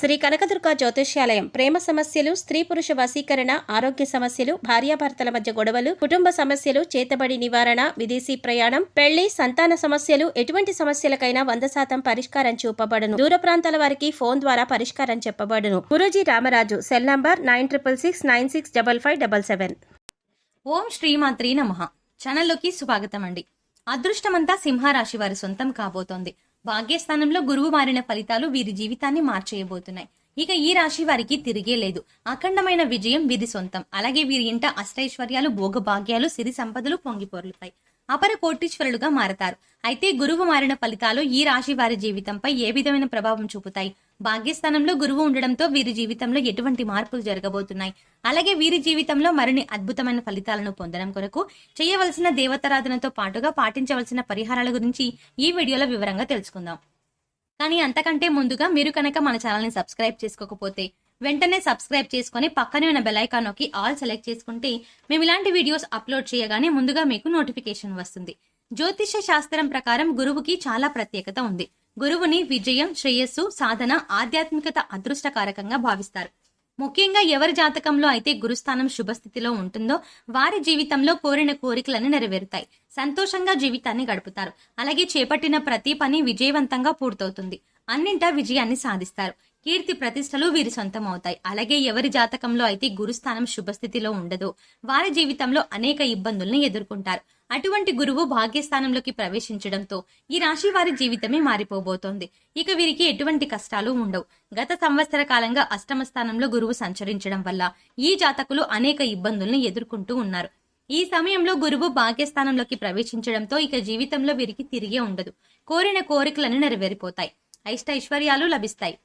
శ్రీ కనకదుర్గ జ్యోతిష్యాలయం ప్రేమ సమస్యలు, స్త్రీ పురుష వశీకరణ, ఆరోగ్య సమస్యలు, భార్యాభర్తల మధ్య గొడవలు, కుటుంబ సమస్యలు, చేతబడి నివారణ, విదేశీ ప్రయాణం, పెళ్లి, సంతాన సమస్యలు, ఎటువంటి సమస్యలకైనా 100% పరిష్కారం చూపబడును. దూర ప్రాంతాల వారికి ఫోన్ ద్వారా పరిష్కారం చెప్పబడును. గురూజీ రామరాజు. Cell number 9666965577. ఓం శ్రీమాత్రీ నమః. ఛానల్లోకి స్వాగతం అండి. అదృష్టమంతా సింహరాశి వారి సొంతం కాబోతోంది. భాగ్యస్థానంలో గురువు మారిన ఫలితాలు వీరి జీవితాన్ని మార్చేయబోతున్నాయి. ఇక ఈ రాశి వారికి తిరిగే లేదు. అఖండమైన విజయం వీరి సొంతం. అలాగే వీరి ఇంట అష్టైశ్వర్యాలు, భోగభాగ్యాలు, సిరి సంపదలు పొంగిపొర్లుతాయి. అపర కోటీశ్వరులుగా మారతారు. అయితే గురువు మారిన ఫలితాలు ఈ రాశి వారి జీవితంపై ఏ విధమైన ప్రభావం చూపుతాయి? భాగ్యస్థానంలో గురువు ఉండడంతో వీరి జీవితంలో ఎటువంటి మార్పులు జరగబోతున్నాయి? అలాగే వీరి జీవితంలో మరిన్ని అద్భుతమైన ఫలితాలను పొందడం కొరకు చేయవలసిన దేవతారాధనతో పాటుగా పాటించవలసిన పరిహారాల గురించి ఈ వీడియోలో వివరంగా తెలుసుకుందాం. కానీ అంతకంటే ముందుగా మీరు కనుక మన ఛానల్ ని సబ్స్క్రైబ్ చేసుకోకపోతే వెంటనే సబ్స్క్రైబ్ చేసుకుని పక్కనే ఉన్న బెల్ ఐకాన్ నొక్కి ఆల్ సెలెక్ట్ చేసుకుంటే మేము ఇలాంటి వీడియోస్ అప్లోడ్ చేయగానే ముందుగా మీకు నోటిఫికేషన్ వస్తుంది. జ్యోతిష శాస్త్రం ప్రకారం గురువుకి చాలా ప్రత్యేకత ఉంది. గురువుని విజయం, శ్రేయస్సు, సాధన, ఆధ్యాత్మికత, అదృష్టకారకంగా భావిస్తారు. ముఖ్యంగా ఎవరి జాతకంలో అయితే గురుస్థానం శుభస్థితిలో ఉంటుందో వారి జీవితంలో కోరిన కోరికలను నెరవేరుతాయి. సంతోషంగా జీవితాన్ని గడుపుతారు. అలాగే చేపట్టిన ప్రతి పని విజయవంతంగా పూర్తవుతుంది. అన్నింటా విజయాన్ని సాధిస్తారు. కీర్తి ప్రతిష్టలు వీరి సొంతం అవుతాయి. అలాగే ఎవరి జాతకంలో అయితే గురుస్థానం శుభస్థితిలో ఉండదో వారి జీవితంలో అనేక ఇబ్బందుల్ని ఎదుర్కొంటారు. అటువంటి గురువు భాగ్యస్థానంలోకి ప్రవేశించడంతో ఈ రాశి వారి జీవితమే మారిపోబోతోంది. ఇక వీరికి ఎటువంటి కష్టాలు ఉండవు. గత సంవత్సర కాలంగా అష్టమ స్థానంలో గురువు సంచరించడం వల్ల ఈ జాతకులు అనేక ఇబ్బందుల్ని ఎదుర్కొంటూ ఉన్నారు. ఈ సమయంలో గురువు భాగ్యస్థానంలోకి ప్రవేశించడంతో ఇక జీవితంలో వీరికి తిరిగే ఉండదు. కోరిన కోరికలను నెరవేరిపోతాయి. ఐశ్వర్యాలు లభిస్తాయి.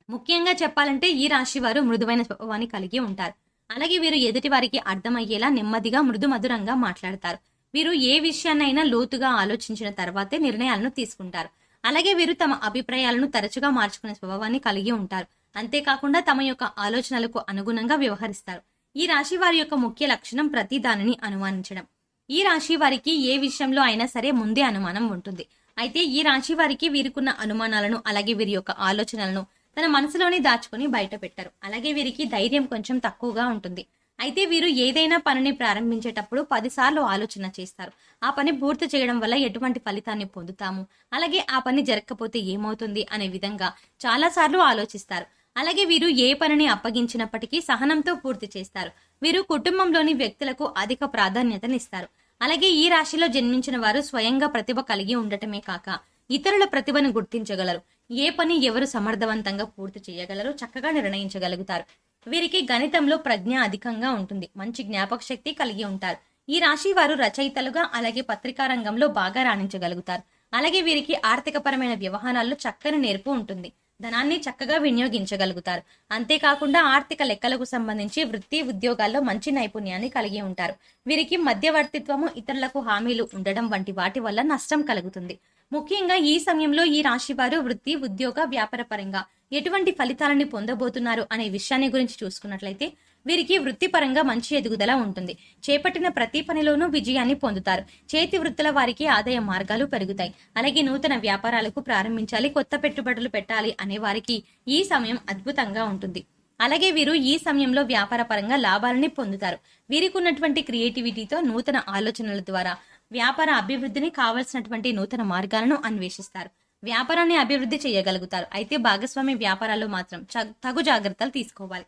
ముఖ్యంగా చెప్పాలంటే ఈ రాశి వారు మృదువైన స్వభావాన్ని కలిగి ఉంటారు. అలాగే వీరు ఎదుటి వారికి అర్థమయ్యేలా నెమ్మదిగా మృదు మధురంగా మాట్లాడతారు. వీరు ఏ విషయాన్నైనా లోతుగా ఆలోచించిన తర్వాతే నిర్ణయాలను తీసుకుంటారు. అలాగే వీరు తమ అభిప్రాయాలను తరచుగా మార్చుకునే స్వభావాన్ని కలిగి ఉంటారు. అంతేకాకుండా తమ యొక్క ఆలోచనలకు అనుగుణంగా వ్యవహరిస్తారు. ఈ రాశి వారి యొక్క ముఖ్య లక్షణం ప్రతి దానిని అనుమానించడం. ఈ రాశి వారికి ఏ విషయంలో అయినా సరే ముందే అనుమానం ఉంటుంది. అయితే ఈ రాశి వారికి వీరికున్న అనుమానాలను అలాగే వీరి యొక్క ఆలోచనలను తన మనసులోనే దాచుకుని బయట పెట్టారు. అలాగే వీరికి ధైర్యం కొంచెం తక్కువగా ఉంటుంది. అయితే వీరు ఏదైనా పనిని ప్రారంభించేటప్పుడు 10 సార్లు ఆలోచన చేస్తారు. ఆ పని పూర్తి చేయడం వల్ల ఎటువంటి ఫలితాన్ని పొందుతాము, అలాగే ఆ పని జరగకపోతే ఏమవుతుంది అనే విధంగా చాలా సార్లు ఆలోచిస్తారు. అలాగే వీరు ఏ పనిని అప్పగించినప్పటికీ సహనంతో పూర్తి చేస్తారు. వీరు కుటుంబంలోని వ్యక్తులకు అధిక ప్రాధాన్యతనిస్తారు. అలాగే ఈ రాశిలో జన్మించిన వారు స్వయంగా ప్రతిభ కలిగి ఉండటమే కాక ఇతరుల ప్రతిభను గుర్తించగలరు. ఏ పని ఎవరు సమర్థవంతంగా పూర్తి చేయగలరో చక్కగా నిర్ణయించగలుగుతారు. వీరికి గణితంలో ప్రజ్ఞ అధికంగా ఉంటుంది. మంచి జ్ఞాపక శక్తి కలిగి ఉంటారు. ఈ రాశి వారు రచయితలుగా అలాగే పత్రికా రంగంలో బాగా రాణించగలుగుతారు. అలాగే వీరికి ఆర్థికపరమైన వ్యవహారాల్లో చక్కని నేర్పు ఉంటుంది. ధనాన్ని చక్కగా వినియోగించగలుగుతారు. అంతేకాకుండా ఆర్థిక లెక్కలకు సంబంధించి వృత్తి ఉద్యోగాల్లో మంచి నైపుణ్యాన్ని కలిగి ఉంటారు. వీరికి మధ్యవర్తిత్వము, ఇతరులకు హామీలు ఉండడం వంటి వాటి వల్ల నష్టం కలుగుతుంది. ముఖ్యంగా ఈ సమయంలో ఈ రాశి వారు వృత్తి, ఉద్యోగ, వ్యాపార పరంగా ఎటువంటి ఫలితాలని పొందబోతున్నారు అనే విషయాన్ని గురించి చూసుకున్నట్లయితే వీరికి వృత్తిపరంగా మంచి ఎదుగుదల ఉంటుంది. చేపట్టిన ప్రతి పనిలోనూ విజయాన్ని పొందుతారు. చేతి వృత్తుల వారికి ఆదాయ మార్గాలు పెరుగుతాయి. అలాగే నూతన వ్యాపారాలకు ప్రారంభించాలి, కొత్త పెట్టుబడులు పెట్టాలి అనే వారికి ఈ సమయం అద్భుతంగా ఉంటుంది. అలాగే వీరు ఈ సమయంలో వ్యాపార పరంగా లాభాలని పొందుతారు. వీరికి ఉన్నటువంటి క్రియేటివిటీతో నూతన ఆలోచనల ద్వారా వ్యాపార అభివృద్ధిని కావలసినటువంటి నూతన మార్గాలను అన్వేషిస్తారు. వ్యాపారాన్ని అభివృద్ధి చేయగలుగుతారు. అయితే భాగస్వామి వ్యాపారాల్లో మాత్రం తగు జాగ్రత్తలు తీసుకోవాలి.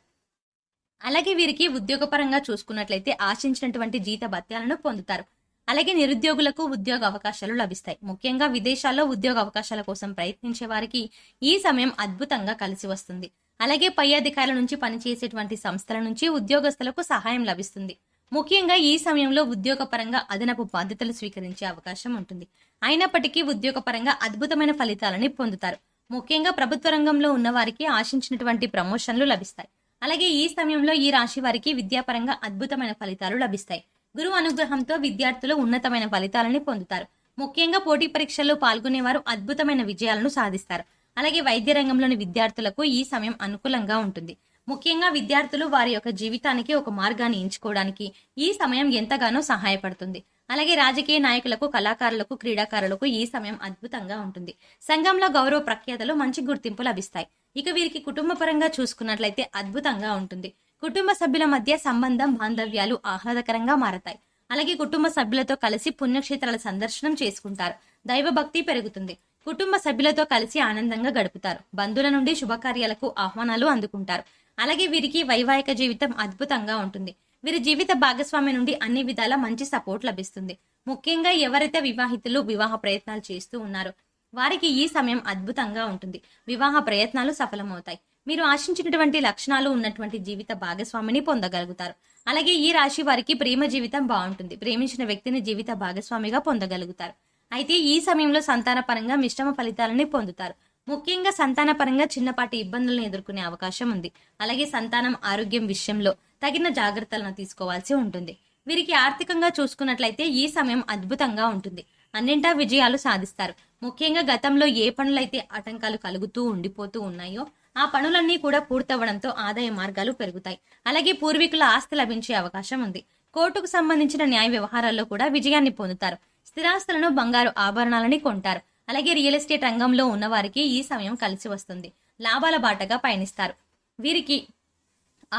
అలాగే వీరికి ఉద్యోగపరంగా చూసుకున్నట్లయితే ఆశించినటువంటి జీత భత్యాలను పొందుతారు. అలాగే నిరుద్యోగులకు ఉద్యోగ అవకాశాలు లభిస్తాయి. ముఖ్యంగా విదేశాల్లో ఉద్యోగ అవకాశాల కోసం ప్రయత్నించే వారికి ఈ సమయం అద్భుతంగా కలిసి వస్తుంది. అలాగే పై అధికారుల నుంచి పనిచేసేటువంటి సంస్థల నుంచి ఉద్యోగస్తులకు సహాయం లభిస్తుంది. ముఖ్యంగా ఈ సమయంలో ఉద్యోగపరంగా అదనపు బాధ్యతలు స్వీకరించే అవకాశం ఉంటుంది. అయినప్పటికీ ఉద్యోగపరంగా అద్భుతమైన ఫలితాలని పొందుతారు. ముఖ్యంగా ప్రభుత్వ రంగంలో ఉన్న వారికి ఆశించినటువంటి ప్రమోషన్లు లభిస్తాయి. అలాగే ఈ సమయంలో ఈ రాశి వారికి విద్యాపరంగా అద్భుతమైన ఫలితాలు లభిస్తాయి. గురువు అనుగ్రహంతో విద్యార్థులు ఉన్నతమైన ఫలితాలని పొందుతారు. ముఖ్యంగా పోటీ పరీక్షల్లో పాల్గొనేవారు అద్భుతమైన విజయాలను సాధిస్తారు. అలాగే వైద్య రంగంలోని విద్యార్థులకు ఈ సమయం అనుకూలంగా ఉంటుంది. ముఖ్యంగా విద్యార్థులు వారి యొక్క జీవితానికి ఒక మార్గాన్ని ఎంచుకోవడానికి ఈ సమయం ఎంతగానో సహాయపడుతుంది. అలాగే రాజకీయ నాయకులకు, కళాకారులకు, క్రీడాకారులకు ఈ సమయం అద్భుతంగా ఉంటుంది. సంఘంలో గౌరవ ప్రఖ్యాతలు, మంచి గుర్తింపు లభిస్తాయి. ఇక వీరికి కుటుంబ పరంగా చూసుకున్నట్లయితే అద్భుతంగా ఉంటుంది. కుటుంబ సభ్యుల మధ్య సంబంధం బాంధవ్యాలు ఆహ్లాదకరంగా మారతాయి. అలాగే కుటుంబ సభ్యులతో కలిసి పుణ్యక్షేత్రాల సందర్శనం చేసుకుంటారు. దైవభక్తి పెరుగుతుంది. కుటుంబ సభ్యులతో కలిసి ఆనందంగా గడుపుతారు. బంధువుల నుండి శుభకార్యాలకు ఆహ్వానాలు అందుకుంటారు. అలాగే వీరికి వైవాహిక జీవితం అద్భుతంగా ఉంటుంది. వీరి జీవిత భాగస్వామి నుండి అన్ని విధాల మంచి సపోర్ట్ లభిస్తుంది. ముఖ్యంగా ఎవరైతే వివాహితులు వివాహ ప్రయత్నాలు చేస్తూ ఉన్నారో వారికి ఈ సమయం అద్భుతంగా ఉంటుంది. వివాహ ప్రయత్నాలు సఫలమవుతాయి. మీరు ఆశించినటువంటి లక్షణాలు ఉన్నటువంటి జీవిత భాగస్వామిని పొందగలుగుతారు. అలాగే ఈ రాశి వారికి ప్రేమ జీవితం బాగుంటుంది. ప్రేమించిన వ్యక్తిని జీవిత భాగస్వామిగా పొందగలుగుతారు. అయితే ఈ సమయంలో సంతాన పరంగా మిశ్రమ ఫలితాలని పొందుతారు. ముఖ్యంగా సంతాన పరంగా చిన్నపాటి ఇబ్బందులను ఎదుర్కొనే అవకాశం ఉంది. అలాగే సంతానం ఆరోగ్యం విషయంలో తగిన జాగ్రత్తలను తీసుకోవాల్సి ఉంటుంది. వీరికి ఆర్థికంగా చూసుకున్నట్లయితే ఈ సమయం అద్భుతంగా ఉంటుంది. అన్నింటా విజయాలు సాధిస్తారు. ముఖ్యంగా గతంలో ఏ పనులైతే ఆటంకాలు కలుగుతూ ఉండిపోతూ ఉన్నాయో ఆ పనులన్నీ కూడా పూర్తవడంతో ఆదాయ మార్గాలు పెరుగుతాయి. అలాగే పూర్వీకుల ఆస్తి లభించే అవకాశం ఉంది. కోర్టుకు సంబంధించిన న్యాయ వ్యవహారాల్లో కూడా విజయాన్ని పొందుతారు. స్థిరాస్తులను, బంగారు ఆభరణాలని కొంటారు. అలాగే రియల్ ఎస్టేట్ రంగంలో ఉన్నవారికి ఈ సమయం కలిసి వస్తుంది. లాభాల బాటగా పయనిస్తారు. వీరికి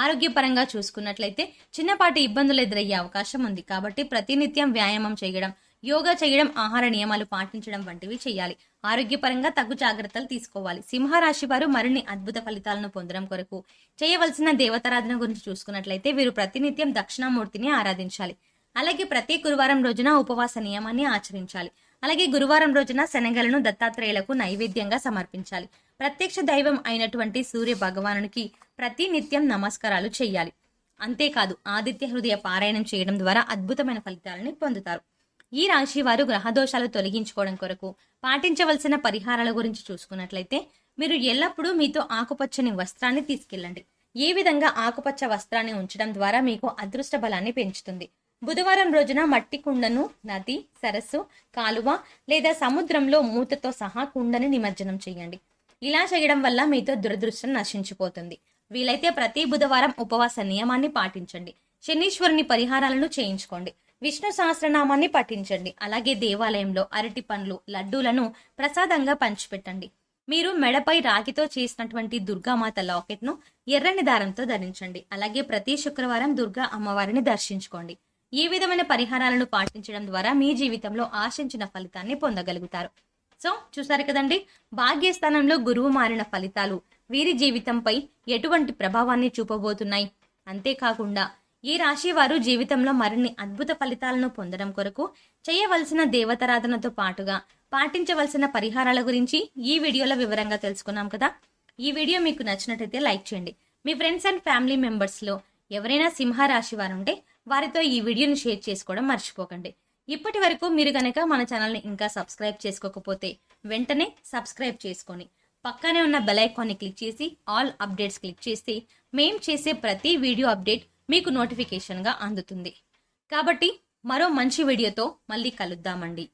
ఆరోగ్యపరంగా చూసుకున్నట్లయితే చిన్నపాటి ఇబ్బందులు ఎదురయ్యే అవకాశం ఉంది. కాబట్టి ప్రతినిత్యం వ్యాయామం చేయడం, యోగా చేయడం, ఆహార నియమాలు పాటించడం వంటివి చేయాలి. ఆరోగ్యపరంగా తగు జాగ్రత్తలు తీసుకోవాలి. సింహరాశి వారు మరిన్ని అద్భుత ఫలితాలను పొందడం కొరకు చేయవలసిన దేవతారాధన గురించి చూసుకున్నట్లయితే వీరు ప్రతినిత్యం దక్షిణామూర్తిని ఆరాధించాలి. అలాగే ప్రతి గురువారం రోజున ఉపవాస నియమాన్ని ఆచరించాలి. అలాగే గురువారం రోజున శనగలను దత్తాత్రేయులకు నైవేద్యంగా సమర్పించాలి. ప్రత్యక్ష దైవం అయినటువంటి సూర్య భగవానునికి ప్రతి నిత్యం నమస్కారాలు చేయాలి. అంతేకాదు ఆదిత్య హృదయ పారాయణం చేయడం ద్వారా అద్భుతమైన ఫలితాలని పొందుతారు. ఈ రాశి వారు గ్రహదోషాలు తొలగించుకోవడం కొరకు పాటించవలసిన పరిహారాల గురించి చూసుకున్నట్లయితే మీరు ఎల్లప్పుడూ మీతో ఆకుపచ్చని వస్త్రాన్ని తీసుకెళ్ళండి. ఈ విధంగా ఆకుపచ్చ వస్త్రాన్ని ఉంచడం ద్వారా మీకు అదృష్ట బలాన్ని పెంచుతుంది. బుధవారం రోజున మట్టి కుండను నది, సరస్సు, కాలువ లేదా సముద్రంలో మూతతో సహా కుండని నిమజ్జనం చేయండి. ఇలా చేయడం వల్ల మీతో దురదృష్టం నశించిపోతుంది. వీలైతే ప్రతి బుధవారం ఉపవాస నియమాన్ని పాటించండి. శనీశ్వరుని పరిహారాలను చేయించుకోండి. విష్ణు సహస్రనామాన్ని పఠించండి. అలాగే దేవాలయంలో అరటి పండ్లు, లడ్డూలను ప్రసాదంగా పంచిపెట్టండి. మీరు మెడపై రాగితో చేసినటువంటి దుర్గామాత లాకెట్ను ఎర్రని దారంతో ధరించండి. అలాగే ప్రతి శుక్రవారం దుర్గా అమ్మవారిని దర్శించుకోండి. ఈ విధమైన పరిహారాలను పాటించడం ద్వారా మీ జీవితంలో ఆశించిన ఫలితాన్ని పొందగలుగుతారు. సో చూసారు కదండి, భాగ్యస్థానంలో గురువు మారిన ఫలితాలు వీరి జీవితంపై ఎటువంటి ప్రభావాన్ని చూపబోతున్నాయి. అంతేకాకుండా ఈ రాశి వారు జీవితంలో మరిన్ని అద్భుత ఫలితాలను పొందడం కొరకు చేయవలసిన దేవతారాధనతో పాటుగా పాటించవలసిన పరిహారాల గురించి ఈ వీడియోలో వివరంగా తెలుసుకున్నాం కదా. ఈ వీడియో మీకు నచ్చినట్టయితే లైక్ చేయండి. మీ ఫ్రెండ్స్ అండ్ ఫ్యామిలీ మెంబర్స్ లో ఎవరైనా సింహరాశి వారు ఉంటే వారితో ఈ వీడియోని షేర్ చేసుకోవడం మర్చిపోకండి. ఇప్పటి వరకు మీరు గనక మన ఛానల్ని ఇంకా సబ్స్క్రైబ్ చేసుకోకపోతే వెంటనే సబ్స్క్రైబ్ చేసుకొని పక్కనే ఉన్న బెల్ ఐకాన్ని క్లిక్ చేసి ఆల్ అప్డేట్స్ క్లిక్ చేస్తే మేం చేసే ప్రతి వీడియో అప్డేట్ మీకు నోటిఫికేషన్గా అందుతుంది. కాబట్టి మరో మంచి వీడియోతో మళ్ళీ కలుద్దామండి.